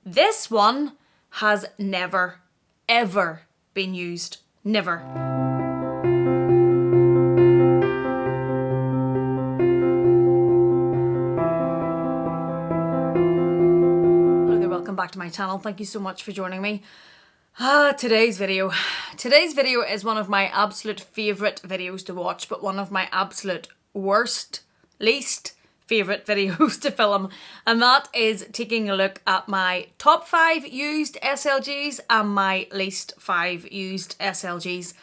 This one has never, ever been used. Never. Hello there, welcome back to my channel. Thank you so much for joining me. Today's video is one of my absolute favourite videos to watch, but one of my absolute least favourite videos to film, and that is taking a look at my top 5 used SLGs and my least 5 used SLGs.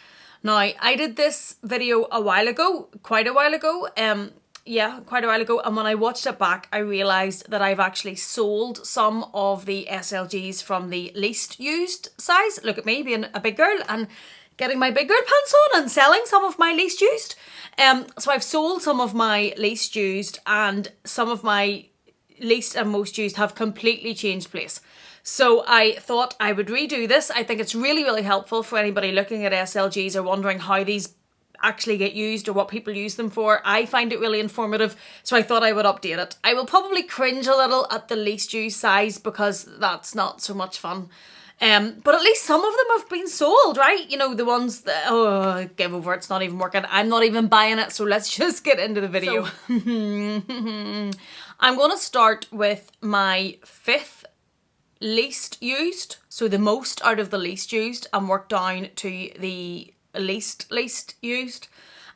Now, I did this video a while ago, quite a while ago, and when I watched it back, I realised that I've actually sold some of the SLGs from the least used size. Look at me being a big girl and getting my big girl pants on and selling some of my least used. So I've sold some of my least used, and some of my least and most used have completely changed place. So I thought I would redo this. I think it's really, really helpful for anybody looking at SLGs or wondering how these actually get used or what people use them for. I find it really informative, so I thought I would update it. I will probably cringe a little at the least used size because that's not so much fun. But at least some of them have been sold, right? You know, the ones that, oh, give over, it's not even working. I'm not even buying it, so let's just get into the video. I'm going to start with my 5th least used, so the most out of the least used, and work down to the least used,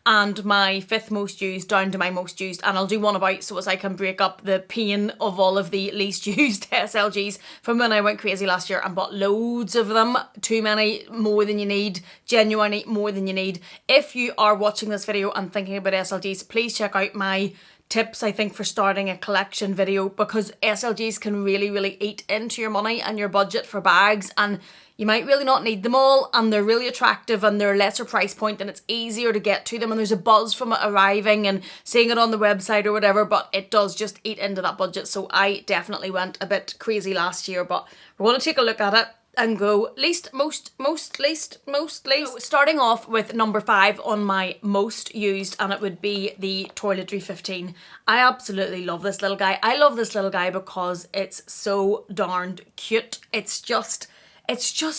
and my 5th most used down to my most used, and I'll do one about so as I can break up the pain of all of the least used SLGs from when I went crazy last year and bought loads of them. Too many, more than you need, genuinely more than you need. If you are watching this video and thinking about SLGs, please check out my tips, I think, for starting a collection video, because SLGs can really, really eat into your money and your budget for bags, and you might really not need them all, and they're really attractive and they're a lesser price point and it's easier to get to them, and there's a buzz from it arriving and seeing it on the website or whatever, but it does just eat into that budget. So I definitely went a bit crazy last year, but we're going to take a look at it and go least, most, least. So starting off with number 5 on my most used, and it would be the Toiletry 15. I absolutely love this little guy. I love this little guy because it's so darned cute. It's just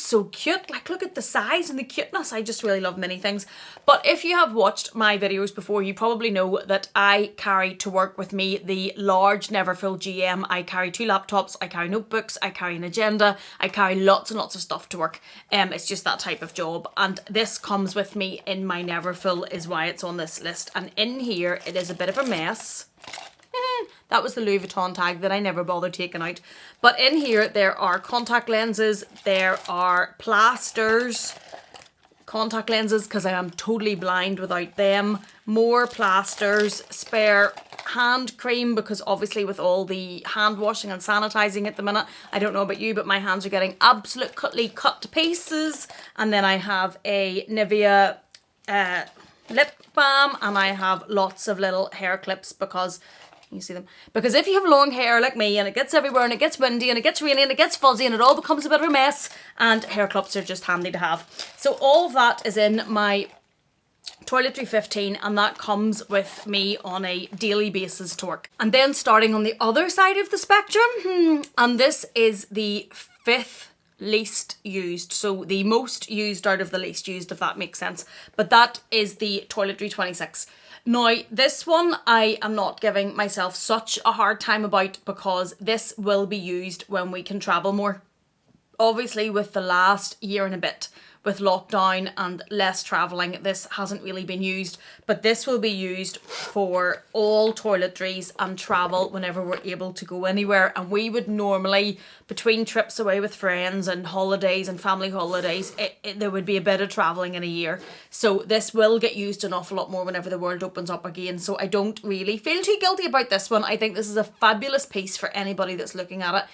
so cute. Like, look at the size and the cuteness. I just really love mini things. But if you have watched my videos before, you probably know that I carry to work with me the large Neverfull GM. I carry 2 laptops, I carry notebooks, I carry an agenda, I carry lots and lots of stuff to work. It's just that type of job. And this comes with me in my Neverfull, is why it's on this list. And in here, it is a bit of a mess. That was the Louis Vuitton tag that I never bothered taking out. But in here, there are contact lenses, there are plasters, contact lenses because I am totally blind without them, more plasters, spare hand cream, because obviously with all the hand washing and sanitizing at the minute, I don't know about you, but my hands are getting absolutely cut to pieces. And then I have a Nivea lip balm, and I have lots of little hair clips because you see them. Because if you have long hair like me and it gets everywhere and it gets windy and it gets rainy and it gets fuzzy and it all becomes a bit of a mess, and hair clips are just handy to have. So all of that is in my Toiletry 15, and that comes with me on a daily basis to work. And then starting on the other side of the spectrum, and this is the 5th least used, so the most used out of the least used, if that makes sense, but that is the Toiletry 26. Now, this one I am not giving myself such a hard time about because this will be used when we can travel more. Obviously, with the last year and a bit, with lockdown and less travelling, this hasn't really been used, but this will be used for all toiletries and travel whenever we're able to go anywhere. And we would normally, between trips away with friends and holidays and family holidays, there would be a bit of travelling in a year. So this will get used an awful lot more whenever the world opens up again. So I don't really feel too guilty about this one. I think this is a fabulous piece for anybody that's looking at it.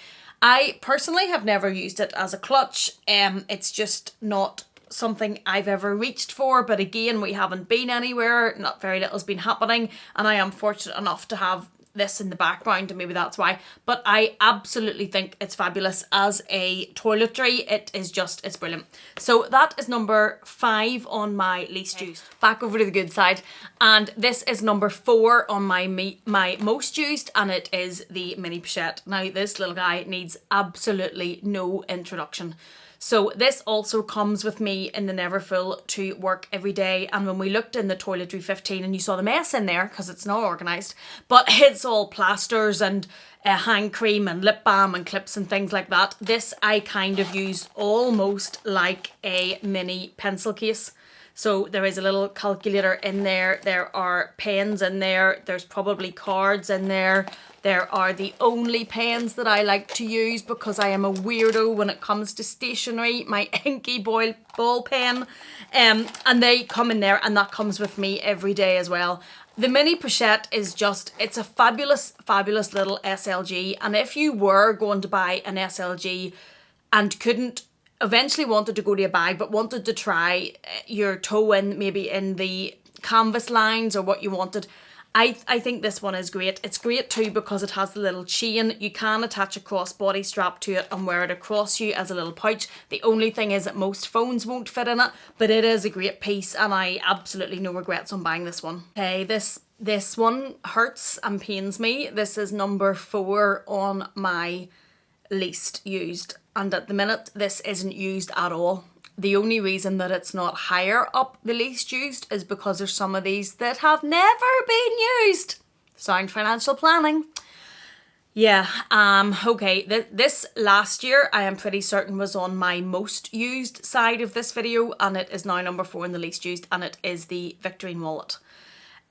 I personally have never used it as a clutch. It's just not something I've ever reached for, but again, we haven't been anywhere, not very little's been happening, and I am fortunate enough to have this in the background and maybe that's why, but I absolutely think it's fabulous as a toiletry. It's brilliant. So that is number 5 on my least used. Back over to the good side, and this is number 4 on my most used, and it is the mini pochette. Now this little guy needs absolutely no introduction. So this also comes with me in the Neverfull to work every day. And when we looked in the Toiletry 15 and you saw the mess in there because it's not organised, but it's all plasters and hand cream and lip balm and clips and things like that. This I kind of use almost like a mini pencil case. So there is a little calculator in there, there are pens in there, there's probably cards in there. There are the only pens that I like to use because I am a weirdo when it comes to stationery, my inky ball pen. And they come in there, and that comes with me every day as well. The mini pochette is just, it's a fabulous, fabulous little SLG. And if you were going to buy an SLG and eventually wanted to go to a bag, but wanted to try your toe in, maybe in the canvas lines or what you wanted, I think this one is great. It's great too because it has the little chain. You can attach a crossbody strap to it and wear it across you as a little pouch. The only thing is that most phones won't fit in it, but it is a great piece and I absolutely no regrets on buying this one. Okay, this one hurts and pains me. This is number 4 on my least used, and at the minute this isn't used at all. The only reason that it's not higher up the least used is because there's some of these that have never been used. Sound financial planning. Yeah, okay, this last year I am pretty certain was on my most used side of this video, and it is now number 4 in the least used, and it is the Victorine wallet.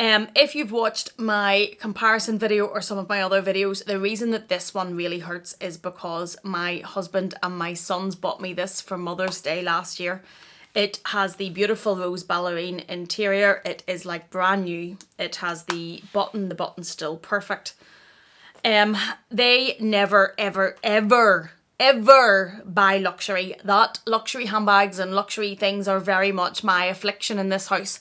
If you've watched my comparison video or some of my other videos, the reason that this one really hurts is because my husband and my sons bought me this for Mother's Day last year. It has the beautiful rose ballerine interior. It is like brand new. It has the button's still perfect. They never, ever, ever, ever buy luxury. That luxury handbags and luxury things are very much my affliction in this house.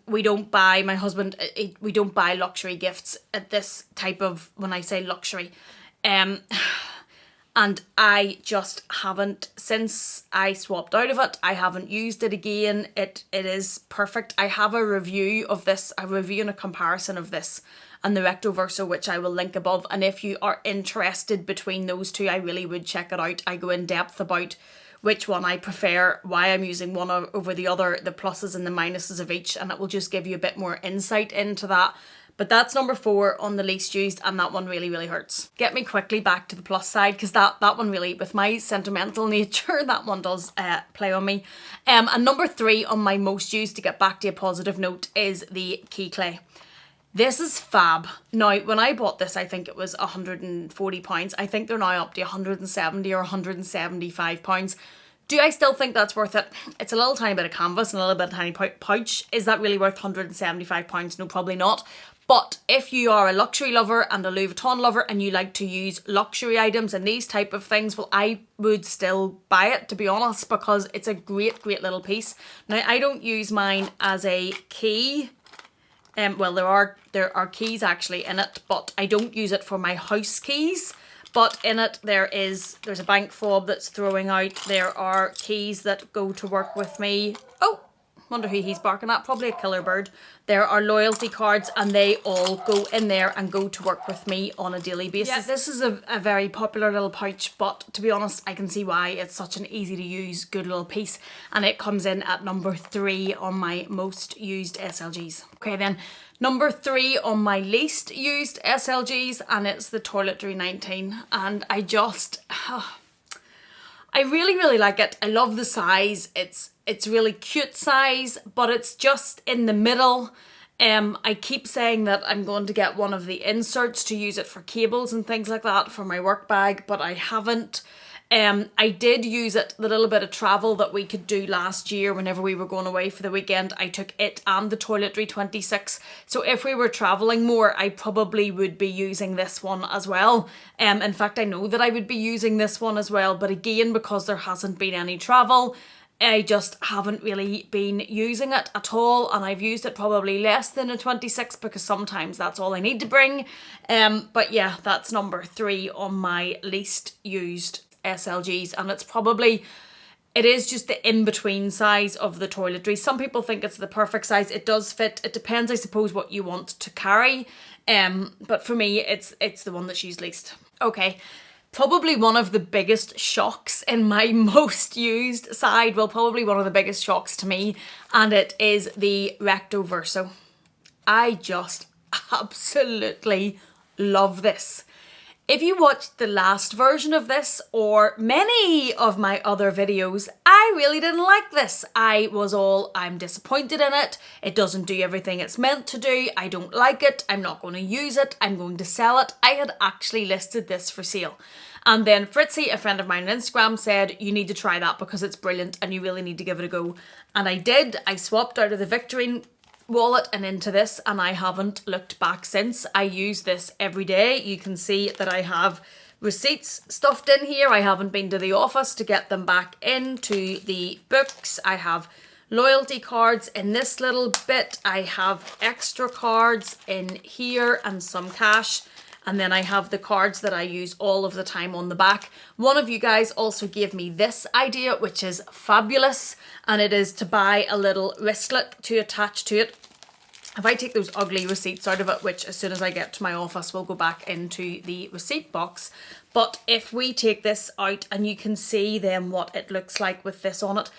We don't buy, my husband, we don't buy luxury gifts at this type of, when I say luxury. And I just haven't, since I swapped out of it, I haven't used it again. It is perfect. I have a review of this, a review and a comparison of this and the Recto Verso, which I will link above. And if you are interested between those two, I really would check it out. I go in depth about which one I prefer, why I'm using one over the other, the pluses and the minuses of each, and it will just give you a bit more insight into that. But that's number 4 on the least used, and that one really, really hurts. Get me quickly back to the plus side, because that one really, with my sentimental nature, that one does play on me. And number 3 on my most used, to get back to a positive note, is the key clay. This is fab. Now, when I bought this, I think it was £140. I think they're now up to £170 or £175. Do I still think that's worth it? It's a little tiny bit of canvas and a little bit of tiny pouch. Is that really worth £175? No, probably not. But if you are a luxury lover and a Louis Vuitton lover and you like to use luxury items and these type of things, well, I would still buy it, to be honest, because it's a great, great little piece. Now, I don't use mine as a key. Well, there are keys actually in it, but I don't use it for my house keys. But in it, there's a bank fob that's throwing out. There are keys that go to work with me. Oh, wonder who he's barking at. Probably a killer bird. There are loyalty cards, and they all go in there and go to work with me on a daily basis. Yes, this is a very popular little pouch, but to be honest, I can see why. It's such an easy to use, good little piece. And it comes in at number 3 on my most used SLGs. Okay then, number 3 on my least used SLGs, and it's the Toiletry 19. And I really, really like it. I love the size. It's really cute size, but it's just in the middle. I keep saying that I'm going to get one of the inserts to use it for cables and things like that for my work bag, but I haven't. I did use it, the little bit of travel that we could do last year whenever we were going away for the weekend. I took it and the Toiletry 26. So if we were traveling more, I probably would be using this one as well. In fact, I know that I would be using this one as well. But again, because there hasn't been any travel, I just haven't really been using it at all, and I've used it probably less than a 26 because sometimes that's all I need to bring. But yeah, that's number 3 on my least used SLGs, and it is just the in-between size of the toiletries. Some people think it's the perfect size. It does fit. It depends, I suppose, what you want to carry. But for me, it's the one that's used least. Okay. Probably one of the biggest shocks in my most used side, well, probably one of the biggest shocks to me, and it is the Recto Verso. I just absolutely love this. If you watched the last version of this or many of my other videos, I really didn't like this. I'm disappointed in it. It doesn't do everything it's meant to do. I don't like it. I'm not going to use it. I'm going to sell it. I had actually listed this for sale. And then Fritzy, a friend of mine on Instagram, said, you need to try that because it's brilliant and you really need to give it a go. And I did. I swapped out of the Victorine wallet and into this, and I haven't looked back since. I use this every day. You can see that I have receipts stuffed in here. I haven't been to the office to get them back into the books. I have loyalty cards in this little bit. I have extra cards in here and some cash. And then I have the cards that I use all of the time on the back. One of you guys also gave me this idea, which is fabulous. And it is to buy a little wristlet to attach to it. If I take those ugly receipts out of it, which as soon as I get to my office will go back into the receipt box. But if we take this out, and you can see then what it looks like with this on it.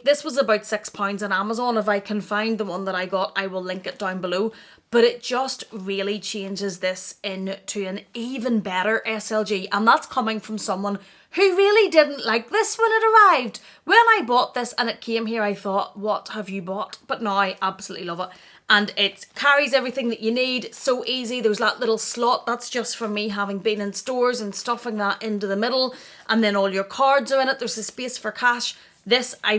This was about £6 on Amazon. If I can find the one that I got, I will link it down below. But it just really changes this into an even better SLG. And that's coming from someone who really didn't like this when it arrived. When I bought this and it came here, I thought, what have you bought? But now I absolutely love it. And it carries everything that you need. So easy. There's that little slot. That's just from me having been in stores and stuffing that into the middle. And then all your cards are in it. There's a space for cash. This I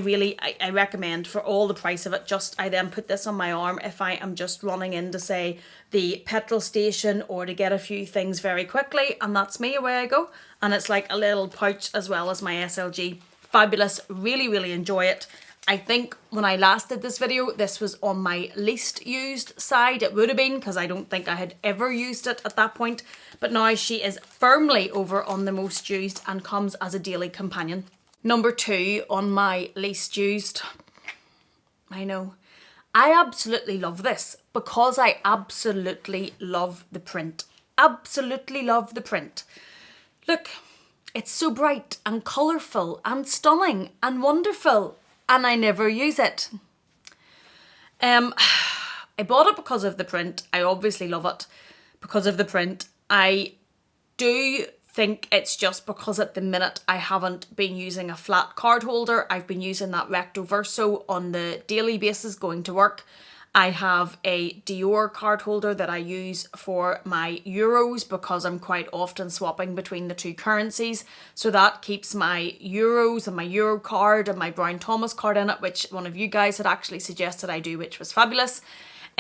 recommend for all the price of it. I then put this on my arm if I am just running in to, say, the petrol station or to get a few things very quickly, and that's me, away I go. And it's like a little pouch as well as my SLG. Fabulous, really, really enjoy it. I think when I last did this video, this was on my least used side. It would have been, because I don't think I had ever used it at that point. But now she is firmly over on the most used and comes as a daily companion. Number 2 on my least used. I know. I absolutely love this because I absolutely love the print. Absolutely love the print. Look, it's so bright and colourful and stunning and wonderful, and I never use it. I bought it because of the print. I obviously love it because of the print. I do think it's just because at the minute I haven't been using a flat card holder. I've been using that Recto Verso on the daily basis going to work. I have a Dior card holder that I use for my euros because I'm quite often swapping between the two currencies. So that keeps my euros and my euro card and my Brown Thomas card in it, which one of you guys had actually suggested I do, which was fabulous.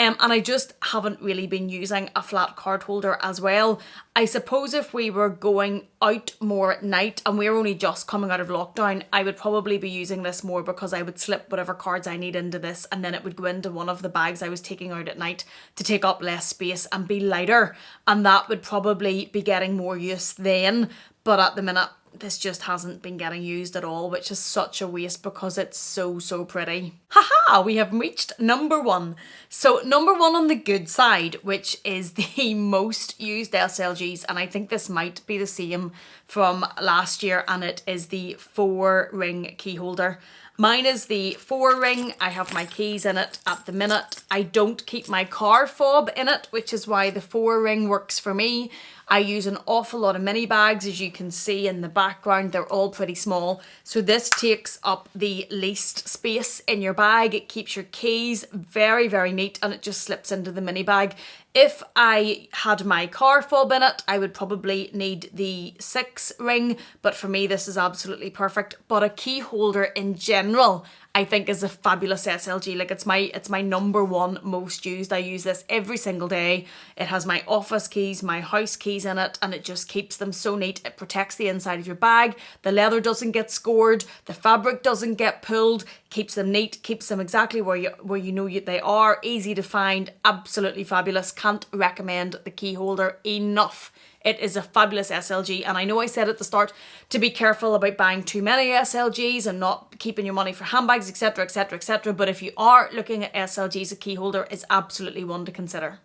And I just haven't really been using a flat card holder as well. I suppose if we were going out more at night and we're only just coming out of lockdown, I would probably be using this more because I would slip whatever cards I need into this and then it would go into one of the bags I was taking out at night to take up less space and be lighter. And that would probably be getting more use then. But at the minute, this just hasn't been getting used at all, which is such a waste because it's so, so pretty. Haha, we have reached number 1. So number 1 on the good side, which is the most used SLGs, and I think this might be the same from last year, and it is the 4-ring key holder. Mine is the 4-ring. I have my keys in it at the minute. I don't keep my car fob in it, which is why the 4-ring works for me. I use an awful lot of mini bags, as you can see in the background. They're all pretty small. So this takes up the least space in your bag. It keeps your keys very, very neat, and it just slips into the mini bag. If I had my car fob in it, I would probably need the 6 ring, but for me this is absolutely perfect. But a key holder in general, I think, is a fabulous SLG. Like, it's my number one most used. I use this every single day. It has my office keys, my house keys in it, and it just keeps them so neat. It protects the inside of your bag. The leather doesn't get scored. The fabric doesn't get pulled. Keeps them neat. Keeps them exactly where you know they are. Easy to find. Absolutely fabulous. Can't recommend the key holder enough. It is a fabulous SLG, and I know I said at the start to be careful about buying too many SLGs and not keeping your money for handbags, etc, etc, etc, but if you are looking at SLGs, a key holder is absolutely one to consider.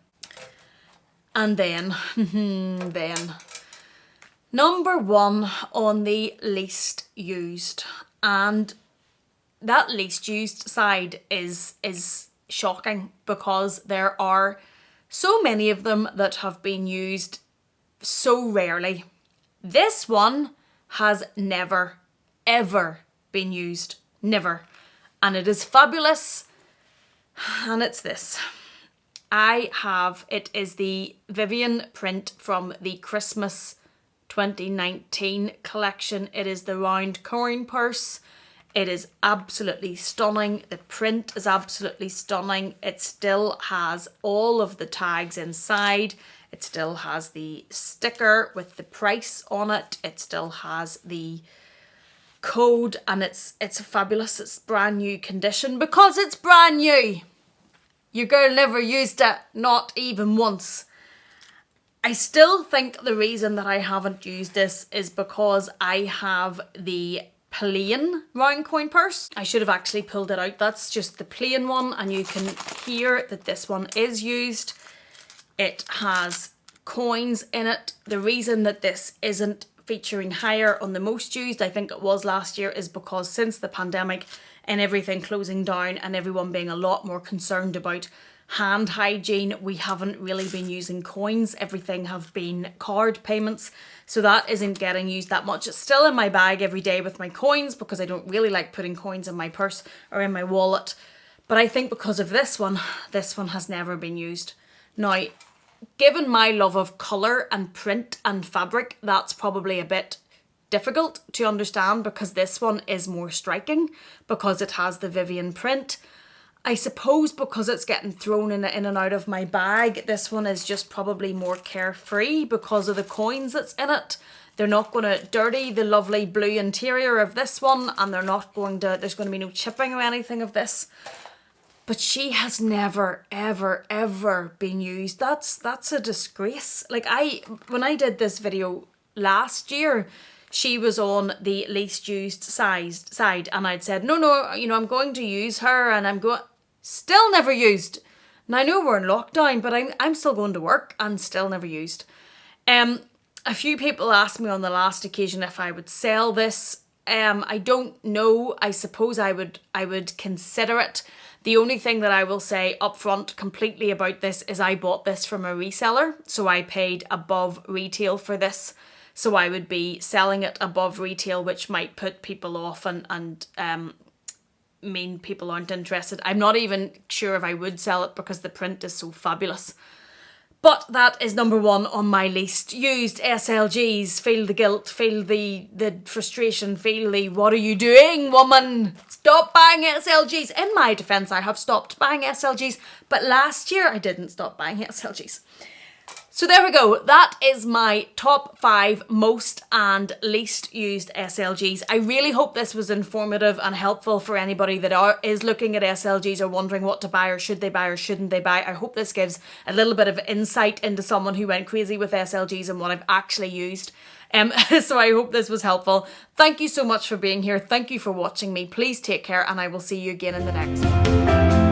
And then, number one on the least used, and that least used side is shocking because there are so many of them that have been used so rarely. This one has never, ever been used. Never. And it is fabulous. And it's this. It is the Vivian print from the Christmas 2019 collection. It is the round coin purse. It is absolutely stunning. The print is absolutely stunning. It still has all of the tags inside. It still has the sticker with the price on it. It still has the code, and it's fabulous. It's brand new condition because it's brand new. Your girl never used it, not even once. I still think the reason that I haven't used this is because I have the plain round coin purse. I should have actually pulled it out. That's just the plain one, and you can hear that this one is used. It has coins in it. The reason that this isn't featuring higher on the most used, I think it was last year, is because since the pandemic and everything closing down and everyone being a lot more concerned about hand hygiene, we haven't really been using coins. Everything have been card payments, so that isn't getting used that much. It's still in my bag every day with my coins because I don't really like putting coins in my purse or in my wallet. But I think because of this one has never been used. Now, given my love of colour and print and fabric, that's probably a bit difficult to understand because this one is more striking because it has the Vivian print. I suppose because it's getting thrown in and out of my bag, this one is just probably more carefree because of the coins that's in it. They're not going to dirty the lovely blue interior of this one, and there's going to be no chipping or anything of this. But she has never, ever, ever been used. That's a disgrace. Like, when I did this video last year, she was on the least used side, and I'd said, no, I'm going to use her, and still never used. Now, I know we're in lockdown, but I'm still going to work and still never used. A few people asked me on the last occasion if I would sell this. I don't know. I suppose I would consider it. The only thing that I will say upfront completely about this is I bought this from a reseller, so I paid above retail for this. So I would be selling it above retail, which might put people off and mean people aren't interested. I'm not even sure if I would sell it because the print is so fabulous. But that is number one on my least used SLGs. Feel the guilt, feel the frustration, feel the what are you doing, woman? Stop buying SLGs. In my defence, I have stopped buying SLGs, but last year I didn't stop buying SLGs. So there we go. That is my top 5 most and least used SLGs. I really hope this was informative and helpful for anybody that is looking at SLGs or wondering what to buy or should they buy or shouldn't they buy. I hope this gives a little bit of insight into someone who went crazy with SLGs and what I've actually used. So I hope this was helpful. Thank you so much for being here. Thank you for watching me. Please take care, and I will see you again in the next one.